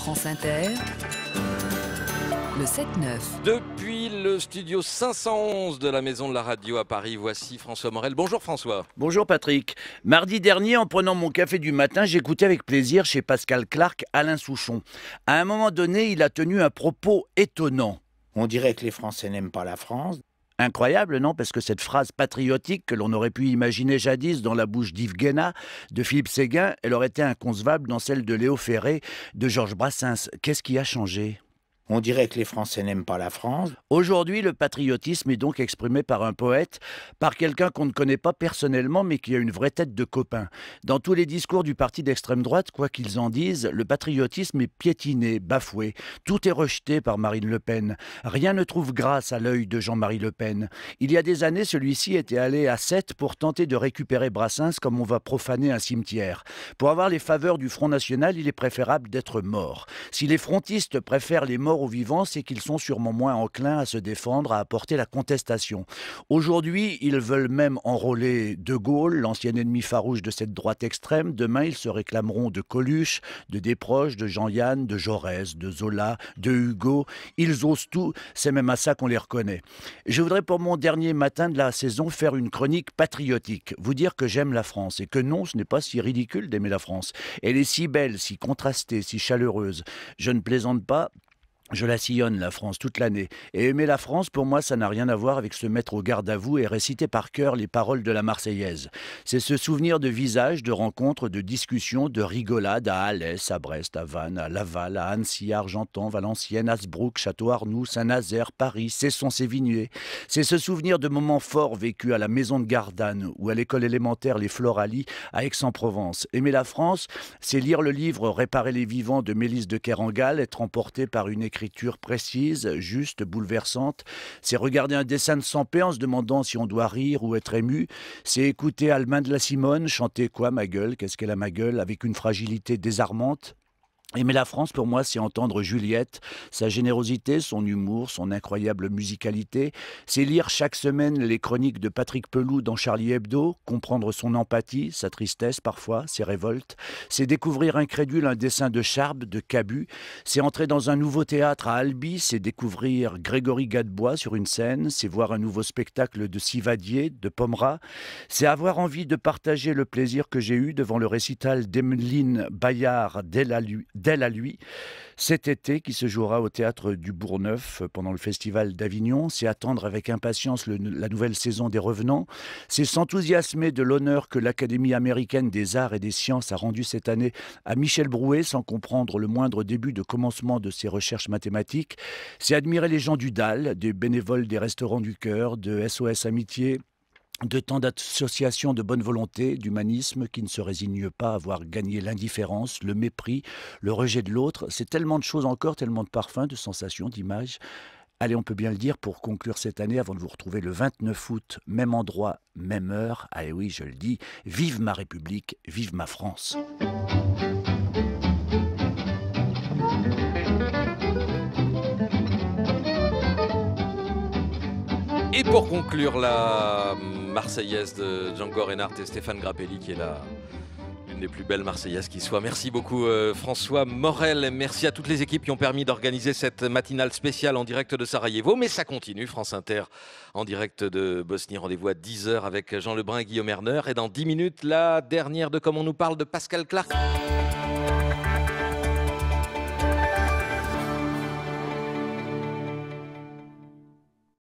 France Inter, le 7-9. Depuis le studio 511 de la Maison de la Radio à Paris, voici François Morel. Bonjour François. Bonjour Patrick. Mardi dernier, en prenant mon café du matin, j'écoutais avec plaisir chez Pascal Clark Alain Souchon. À un moment donné, il a tenu un propos étonnant. On dirait que les Français n'aiment pas la France. Incroyable, non? Parce que cette phrase patriotique que l'on aurait pu imaginer jadis dans la bouche d'Yves Guéna, de Philippe Séguin, elle aurait été inconcevable dans celle de Léo Ferré, de Georges Brassens. Qu'est-ce qui a changé? On dirait que les Français n'aiment pas la France. Aujourd'hui, le patriotisme est donc exprimé par un poète, par quelqu'un qu'on ne connaît pas personnellement, mais qui a une vraie tête de copain. Dans tous les discours du parti d'extrême droite, quoi qu'ils en disent, le patriotisme est piétiné, bafoué. Tout est rejeté par Marine Le Pen. Rien ne trouve grâce à l'œil de Jean-Marie Le Pen. Il y a des années, celui-ci était allé à Sète pour tenter de récupérer Brassens comme on va profaner un cimetière. Pour avoir les faveurs du Front National, il est préférable d'être mort. Si les frontistes préfèrent les morts aux vivants, c'est qu'ils sont sûrement moins enclins à se défendre, à apporter la contestation. Aujourd'hui, ils veulent même enrôler De Gaulle, l'ancien ennemi farouche de cette droite extrême. Demain, ils se réclameront de Coluche, de Desproges, de Jean-Yann, de Jaurès, de Zola, de Hugo. Ils osent tout, c'est même à ça qu'on les reconnaît. Je voudrais pour mon dernier matin de la saison faire une chronique patriotique, vous dire que j'aime la France et que non, ce n'est pas si ridicule d'aimer la France. Elle est si belle, si contrastée, si chaleureuse. Je ne plaisante pas. Je la sillonne, la France, toute l'année. Et aimer la France, pour moi, ça n'a rien à voir avec se mettre au garde à vous et réciter par cœur les paroles de la Marseillaise. C'est se souvenir de visages, de rencontres, de discussions, de rigolades à Alès, à Brest, à Vannes, à Laval, à Annecy, à Argentan, Valenciennes, Hasbrook, Château-Arnoux, Saint-Nazaire, Paris, Cesson-Sévigné. C'est se souvenir de moments forts vécus à la maison de Gardanne ou à l'école élémentaire Les Floralis à Aix-en-Provence. Aimer la France, c'est lire le livre Réparer les vivants de Mélisse de Kerangal, être emporté par une écriture précise, juste, bouleversante. C'est regarder un dessin de Sampé en se demandant si on doit rire ou être ému. C'est écouter Almain de la Simone chanter quoi, ma gueule, qu'est-ce qu'elle a ma gueule, avec une fragilité désarmante. Aimer la France, pour moi, c'est entendre Juliette, sa générosité, son humour, son incroyable musicalité. C'est lire chaque semaine les chroniques de Patrick Pelloux dans Charlie Hebdo, comprendre son empathie, sa tristesse parfois, ses révoltes. C'est découvrir incrédule un dessin de Charb, de Cabu. C'est entrer dans un nouveau théâtre à Albi, c'est découvrir Grégory Gadebois sur une scène, c'est voir un nouveau spectacle de Sivadier, de Pomera. C'est avoir envie de partager le plaisir que j'ai eu devant le récital d'Emeline Bayard d'Elle à lui, cet été qui se jouera au théâtre du Bourgneuf pendant le festival d'Avignon. C'est attendre avec impatience la nouvelle saison des Revenants. C'est s'enthousiasmer de l'honneur que l'Académie américaine des arts et des sciences a rendu cette année à Michel Brouet sans comprendre le moindre début de commencement de ses recherches mathématiques. C'est admirer les gens du DAL, des bénévoles des Restaurants du Cœur, de SOS Amitié, de tant d'associations de bonne volonté, d'humanisme qui ne se résignent pas à voir gagner l'indifférence, le mépris, le rejet de l'autre. C'est tellement de choses encore, tellement de parfums, de sensations, d'images. Allez, on peut bien le dire pour conclure cette année avant de vous retrouver le 29 août, même endroit, même heure. Allez oui, je le dis, vive ma République, vive ma France. Et pour conclure, la Marseillaise de Django Reinhardt et Stéphane Grappelli, qui est l'une des plus belles Marseillaises qui soit. Merci beaucoup François Morel. Merci à toutes les équipes qui ont permis d'organiser cette matinale spéciale en direct de Sarajevo. Mais ça continue, France Inter en direct de Bosnie. Rendez-vous à 10h avec Jean Lebrun et Guillaume Erner. Et dans 10 minutes, la dernière de Comme on nous parle de Pascal Clark.